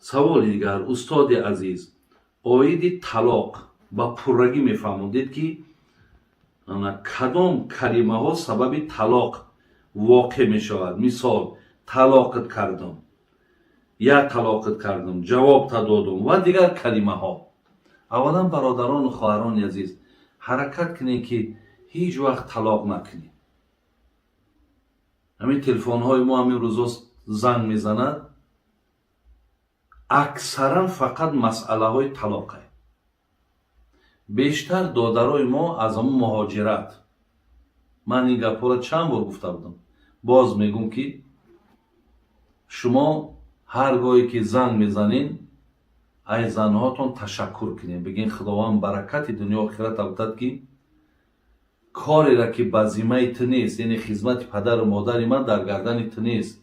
саволи дигар, устоди азиз, оиди талоқ ба пуррагӣ мефармудед ки кадом калимаҳо сабаби талоқ воқеъ мешавад. мисол, талоқат кардам, як талоқат кардам, ҷавобта додам ва дигар калимаҳо. аввалан бародарону хоҳарони азиз, ҳаракат кунед ки ҳеҷ вақт талоқ накунед. ҳамин телефонҳои мо ҳамин рӯзо занг мезанад, аксаран фақат масъалаҳои талоқе. бештар додарои мо аз ҳамун муҳоҷират. ман ин гапҳоро чанд бор гуфта будам, боз мегӯм ки шумо ҳар гоҳе ки занг мезанед, ай занҳотон ташаккур кунед, бигин худованд баракати дунё охират автад ки кореро ки ба зиммаи ту нест, яъне хизмати падару модари ман дар гардани ту нест,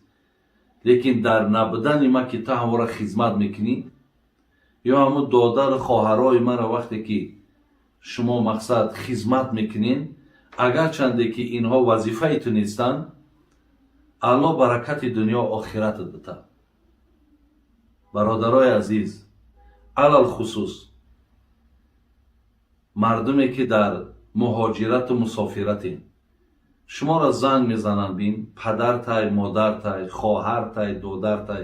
лекин дар набудани ман ки ту ҳамора хизмат мекунӣ, ё ҳамун додару хоҳарои манро вақте ки шумо мақсад хизмат мекунед, агарчанде ки инҳо вазифаи ту нестанд, алло баракати дунё охиратат битад. бародарои азиз, алал хусус мардуме ки дар муҳоҷирату мусофиратем, шуморо занг мезананд, бин падартай, модартай, хоҳартай, додартай,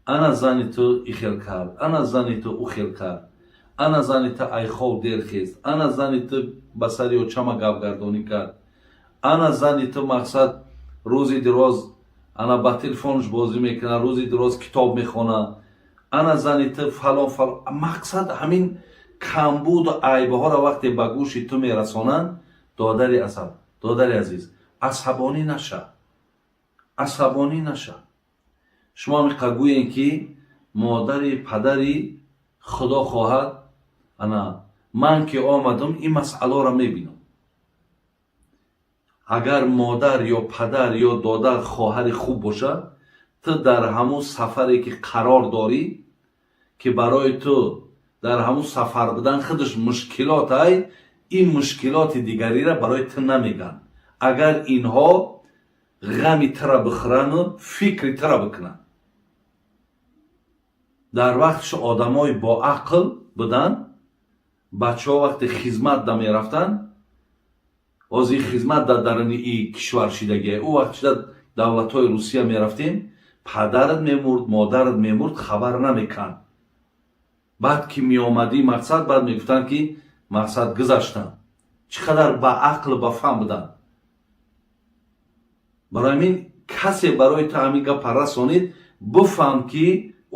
ана зани ту ихел кард, ана зани ту ухел кард, ана зани ту айхов дер хест, ана зани ту ба сари очама гапгардонӣ кард, ана зани ту мақсад рӯзи дироз ана ба телефонш бозӣ мекунад, рӯзи дироз китоб мехонад, ана зани ту фалон фалон. мақсад ҳамин камбуду айбҳоро вақте ба гӯши ту мерасонанд, додари азиз, асабонӣ наша, асабонӣ наша. шумо миқа гӯед ки модари падари худо хоҳад, ана ман ки омадам ин масъаларо мебинам. агар модар ё падар ё додар хоҳари хуб бошад, ту дар ҳамун сафаре ки қарор дорӣ, ки барои ту дар ҳамун сафар будан худаш мушкилот ай, ин мушкилоти дигариро барои ту намеган. агар инҳо ғами тура бихӯрану фикри тура бикунанд. дар вақтшо одамои боақл буданд, бачаҳо вақте хизмат да мерафтанд, ҳозир хизмат дар даруни и кишвар шидагие, ӯ вақт шуда давлатҳои русия мерафтем, падарат мемурд, модарат мемурд, хабар намеканд. баъд ки меомадӣ мақсад, баъд мегуфтанд ки мақсад гузаштанд. чӣ қадар ба ақлу ба фаҳм буданд. барои ҳамин касе барои ту ҳамин гапа расонид, бифаҳм ки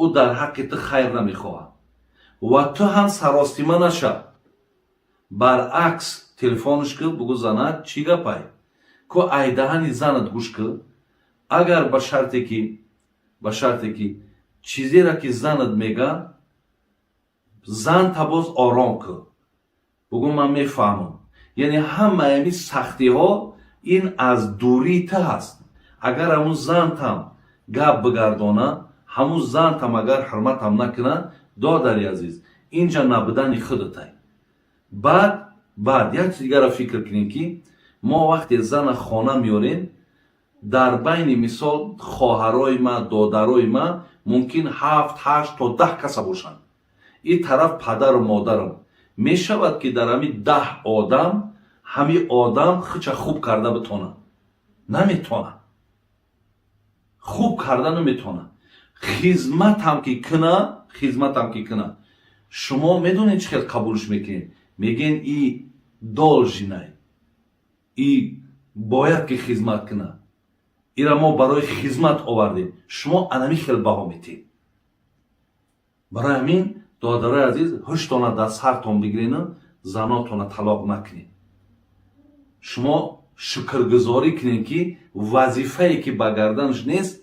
ӯ дар ҳаққи ту хайр намехоҳад ва ту ҳам саростима наша. баръакс телефонш кӯ бугӯ занак, чӣ гапай, ку ай даҳани занат гӯш кӯ. агар ба шарте ки чизеро ки занат мега, занта боз ором кӯ, бугӯ ман мефаҳмам. яъне ҳамаи ҳамин сахтиҳо ин аз дурии ту ҳаст. агар ҳамун зантам гап бигардона, ҳамун зантам агар ҳурматам накуна, додари азиз, инҷа набудани худатай. баъд як чиз дигаро фикр кунем ки мо вақте зана хона меорем, дар байни мисол хоҳарои ма, додарои ма мумкин 7, 8 то 10 каса бошанд. ин тараф падару модарам. мешавад ки дар ҳамин 10 одам ҳамин одам хича хуб карда битонад? наметонад. хуб карда наметонад. хизматам ки куна, шумо медонед чӣ хел қабулш мекунед? мегӯед и должинай, и бояд ки хизмат куна, ира мо барои хизмат овардем. шумо анами хел баҳо метиҳед. барои ҳамин додарои азиз, ҳуштона дар сартон бигирину, занотона талоқ накунед. шумо шукргузорӣ кунед ки вазифае ки ба гарданш нест,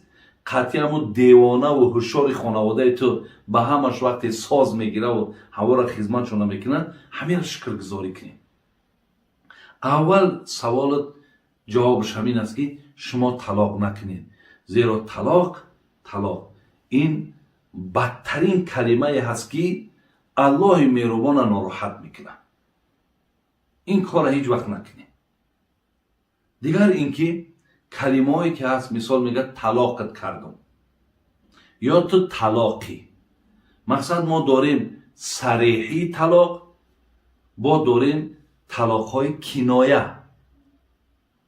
қатъи ҳамун девонаву ҳушёри хонаводаи ту ба ҳамаш вақте соз мегираву ҳаворо хизматшона мекунад, ҳамеро шукргузорӣ кунед. аввал саволат ҷавобаш ҳамин аст ки шумо талоқ накунед. зеро талоқ ин бадтарин калимае ҳаст ки аллоҳи меҳрубона нороҳат мекунад. ин корро ҳеҷ вақт накунед. дигар ин ки калимаое ки ҳаст, мисол мегӯяд талоқат кардам یا تو طلاقی. مقصد ما داریم صریحی طلاق، با داریم طلاق های کنایه.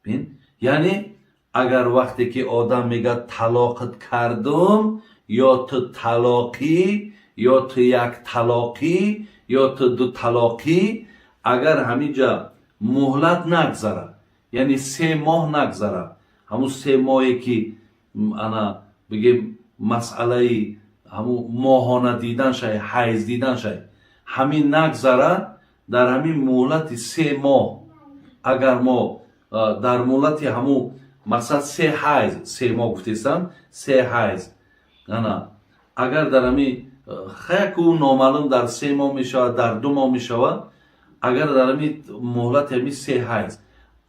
بین یعنی اگر وقتی که آدم میگه طلاقت کردم، یا تو طلاقی، یا تو یک طلاقی، یا تو دو طلاقی، اگر همینجا مهلت نگذره، یعنی 3 ماه نگذره، همون 3 ماهی که انا بگیم مسئله همون ماهانه دیدن شای، حیض دیدن شای، همین نگذره، در همین مهلت 3 ماه اگر ما در مهلت همون مقصد 3 حیض، 3 ماه گفتیستم 3 حیض، نه اگر در همین خیلی که نامعلوم در 3 ماه می شود، در 2 ماه می شود، اگر در همین مهلت همین 3 حیض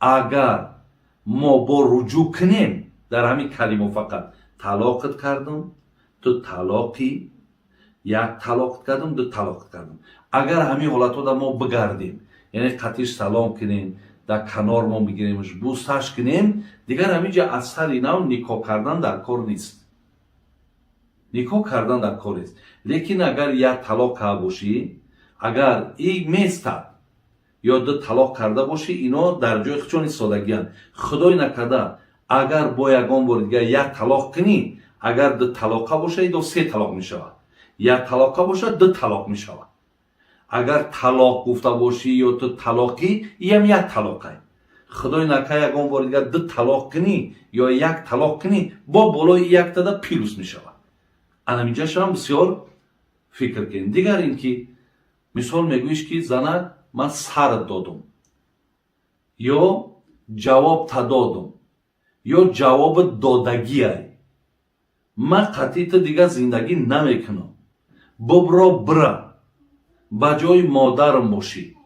اگر ما با رجوع کنیم در همین کلمه فقط طلاقت کردم، تو طلاقی، یک طلاقت کردم، دو طلاقت کردم، اگر همین حالت ها ما بگردیم، یعنی قطعش سلام کنیم، در کنار ما بگیریمش، بوسش کنیم، دیگر همینجا اثر اینا نکاح کردن در کار نیست. نکاح کردن در کار نیست. لیکن اگر یک طلاق کرده باشی، اگر این میستد یا دو طلاق کرده باشی، اینا در جای خودشون ایستادگیان. خدای نکرده اگر با یگان بار دیگه یک طلاق کنی، اگر دو طلاق باشه، دو 3 طلاق می شود. یک طلاق باشه، 2 طلاق می شود. اگر طلاق گفته باشی یا تو طلاقی، این یک طلاقه. خدای نکرده یگان بار دیگه 2 طلاق کنی یا 1 طلاق کنی، با بالای 1 تا پیروز می شود. انا اینجا شما بسیار فکر کنید. دیگر اینکه مثال میگویش که زنک من سر دادم، یا جواب دادم، یا جواب دادگی ای، من قطعی تا دیگر زندگی نمیکنم، ببرا برا با جای مادرم باشی.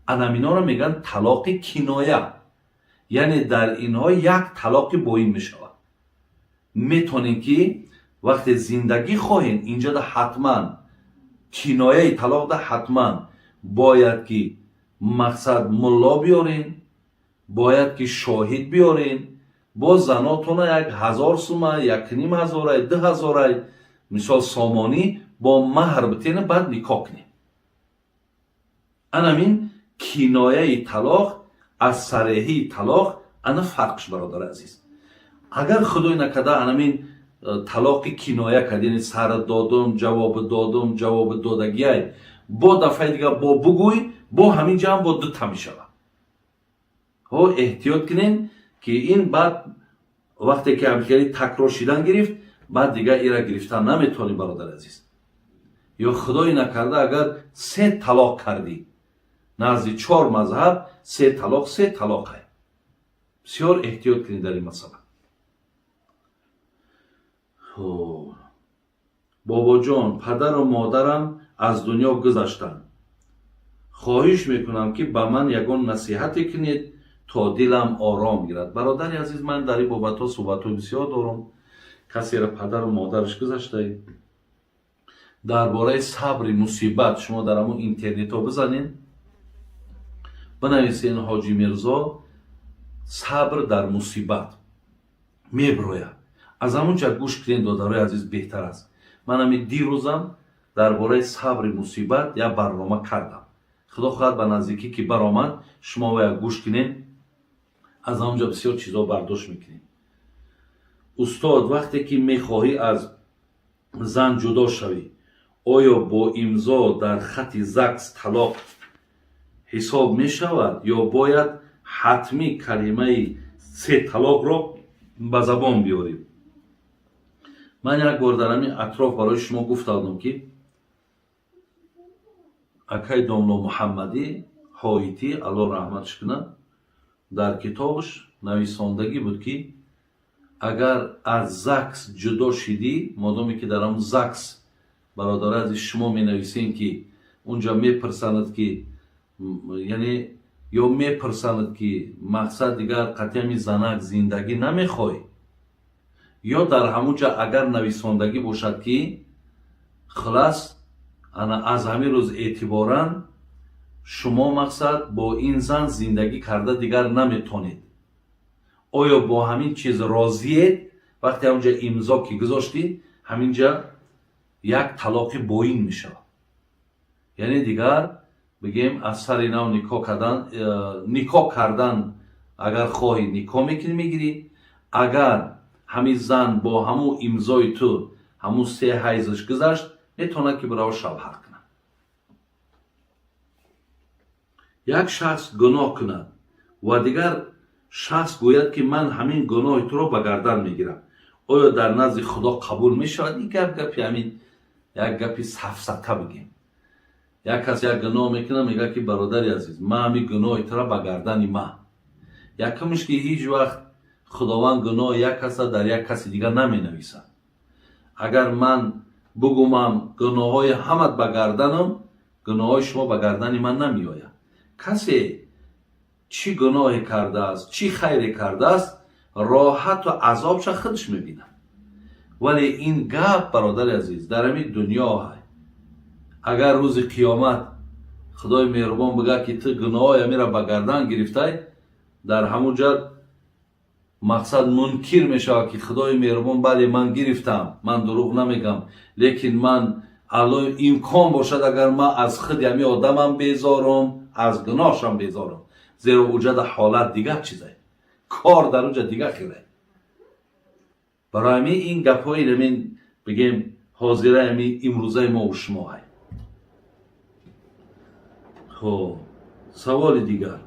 انامینا رو میگن طلاق کنایه، یعنی در اینها 1 طلاق باید میشود. میتونین که وقتی زندگی خواهین اینجا ده حتما کنایه طلاق ده حتما باید که مقصد ملا بیارین، باید که شاهد بیارین، با زناتون 1000 سومه، 1500، 2000 مثال سامانی با مهر بتین، بعد نکاح کنین. انامین کنایه طلاق از صریحی طلاق انا فرقش برادر عزیز. اگر خدای نکرده انامین طلاق کنایه کرد، یعنی سر دادم، جواب دادم، جواب دادگی، با دفعه دیگه با بگوی، با همین جمع با 2 تا می شود. احتیاط کنین که این بعد وقتی که همکاری تکرار شدن گرفت، بعد دیگه ایرا گرفتن نمیتونی برادر عزیز. یا خدای نکرده اگر 3 طلاق کردی، نزد 4 مذهب 3 طلاق 3 طلاقه. بسیار احتیاط کنید در این مسئله. بابا جان، پدر و مادرم از دنیا گذشتن، خواهش میکنم که به من یگان نصیحت کنید تا دلم آرام گیرد. برادر عزیز، من در این بابت ها صحبت بسیار دارم. کسی را پدر و مادرش گذشته، درباره صبر مصیبت شما در همون اینترنت ها بزنین، بنویسین حاجی میرزا صبر در مصیبت میبروید. از همونجا گوش کنین دادرای عزیز، بهتر است. من همین دیروزم درباره صبر مصیبت یا برنامه کردم. خدا خواهد به نزدیکی که برآمد شما باید گوش کنین، از همونجا بسیار چیزا برداشت میکنین. استاد، وقتی که میخواهی از زن جدا شوی، آیا با امضا در خط زکس طلاق حساب میشود یا باید حتمی کلمه 3 طلاق را به زبان بیاریم؟ من یک بار در همین اطراف برای شما گفتم که اکای داملا محمدی حایتی الله رحمتش کنه در کتابش نویساندگی بود که اگر از زکس جدا شدی، مادامی که در هم زکس برادر از شما می نویسین که اونجا می پرسند که یعنی یا می پرسند که مقصد دیگر قطعی می زنک زندگی نمی خواهی، یا در همونجا اگر نویساندگی باشد که خلاص انا از همین روز اعتبارا شما مقصد با این زن زندگی کرده دیگر نمیتونید، آیا با همین چیز راضیید؟ وقتی اونجا امضا که گذاشتی ҳаминҷа як талоқи боин мешавад. яъне дигар бигем аз сари нав никоҳ кардан агар хоҳӣ никоҳ мекунӣ мегирӣ. агар ҳамин зан бо ҳамун имзои ту ҳамун се ҳайзаш гузашт метавонад ки бирав шавҳар кунад. як шахс гуноҳ кунад ва дигар шахс гӯяд ки ман ҳамин гуноҳи туро ба гардан мегирам, оё дар назди худо қабул мешавад? Ин гапи ҳамин як гапи сафсата бигем. як кас як гуноҳ мекунад, мегӯяд ки бародари азиз, ман ҳамин гуноҳи туро ба гардани ман. якумш ки ҳеҷ вақт худованд гуноҳи як каса дар як каси дигар наменависад. агар ман бугумам гуноҳҳои ҳамат ба гарданам, гуноҳҳои шумо ба гардани ман намеояд. касе чӣ гуноҳе кардааст, чӣ хайре кардааст, роҳату азобша худаш мебинад. вале ин гап, бародари азиз, дар ҳамин дунё ҳай. агар рӯзи қиёмат худои меҳрубон бигӯяд ки ту гуноҳҳои ҳамира ба гардан гирифтай, дар ҳамун ҷо мақсад мункир мешавад ки худои меҳрубон бале ман гирифтам, ман дурӯғ намегам, лекин ман алло имкон бошад агар ман аз худи ҳамин одамам безорам, аз гуноҳшам безорам, зеро уҷада ҳолат дигар чизай, кор дар уҷа дигар хелай. барои ҳамин ин гапҳои ҳамин бигем ҳозираи ҳамин имрӯзаи мо ва шумо ҳай. хоб саволи дигар.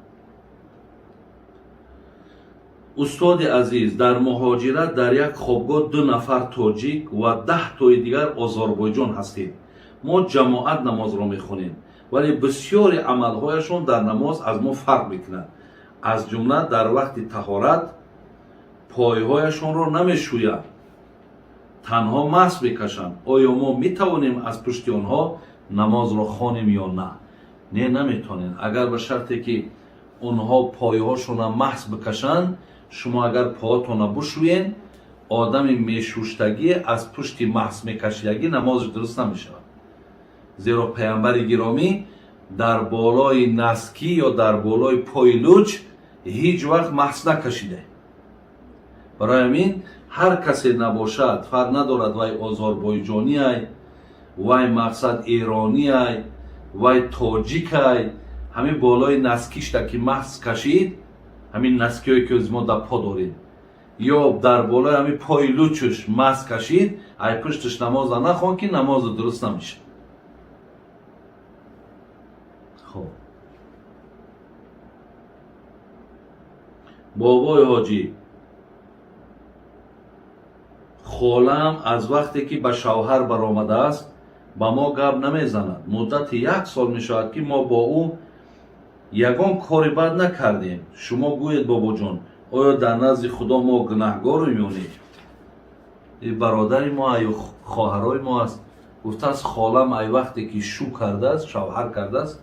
устоди азиз, дар муҳоҷират дар як хобгоҳ 2 нафар тоҷик ва 10 тои дигар озорбойҷон ҳастем. мо ҷамоат намозро мехонем, вале бисёри амалҳояшон дар намоз аз мо фарқ мекунад. аз ҷумла дар вақти таҳорат пойҳояшонро намешӯянд, танҳо масҳ мекашанд. оё мо метавонем аз пушти онҳо намозро хонем ё на? не, наметавонем. агар ба шарте ки онҳо пойҳошона маҳз бикашанд, шумо агар поҳотона бушӯен, одами мешуштагӣ аз пушти маҳз мекашидагӣ намозш дуруст намешавад. зеро пайғамбари гиромӣ дар болои наскӣ ё дар болои пои луч ҳеҷ вақт маҳз накашида. барои ҳамин ҳар касе набошад, фарқ надорад вай озорбойҷонияй, вай мақсад эронияй, вай тоҷикай, ҳамин болои наскишда ки маҳз кашид, ҳамин наскиҳое ки мо дар по дорем, ё дар болои ҳамин пои лучуш маҳз кашид, ай пушташ намоза нахон ки намозу дуруст намешавад. хоб бобои ҳоҷӣ, холам аз вақте ки ба шавҳар баромадааст ба мо гап намезанад. муддати 1 сол мешавад ки мо бо ӯ ягон кори бад накардем. шумо гӯед бобоҷон, оё дар назди худо мо гунаҳгорем ё не? бародари мо аю хоҳарои мо аст. гуфтааст холам ай вақте ки шу кардааст, шавҳар кардааст,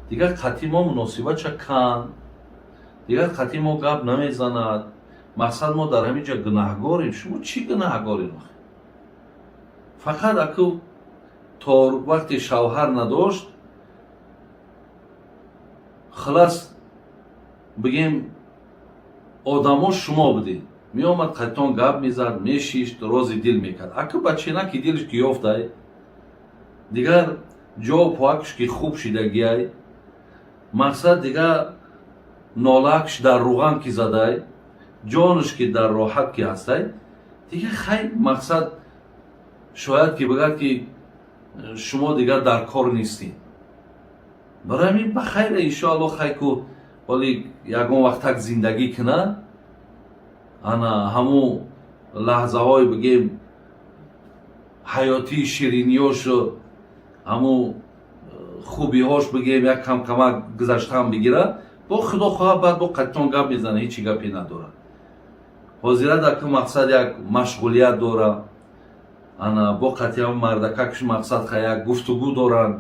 дигар қатъи мо муносибатша кам, дигар қатъи мо гап намезанад. мақсад мо дар ҳамин ҷо гунаҳгорем. шумо чӣ гунаҳгорем? фақат аку то вақти шавҳар надошт, халас бигем одамо шумо будед, меомад қатон гап мезад, мешишт, рози дил мекард. аку баченаки дилш ки ёфтай, дигар ҷо поакш ки хуб шидагиай, мақсад дигар нолаакш дар руған ки задай, ҷонаш ки дар роҳат ки ҳастай, дигар хай мақсад шояд ки бигӯяд ки шумо дигар дар кор нестед. барои ҳамин бахайра иншоалло хай ку оли ягон вақтак зиндагӣ кунад, ана ҳамун лаҳзаҳои бигем ҳаётии шириниёшу ҳамун хубиҳош бигем як камак гузаштан бигирад, бо худо хоҳад баъд бо қатон гап мезана, ҳечи гапе надорад. ҳозират аку мақсад як машғулият дора, ана бо қатъи ҳамун мардакакш мақсад ха як гуфтугӯ доранд.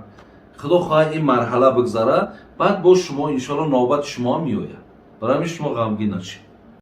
худо хоҳад ин марҳала бигзара, баъд бо шумо иншоалло навбати шумо ҳам меояд. барои ҳамин шумо ғамгин нашед.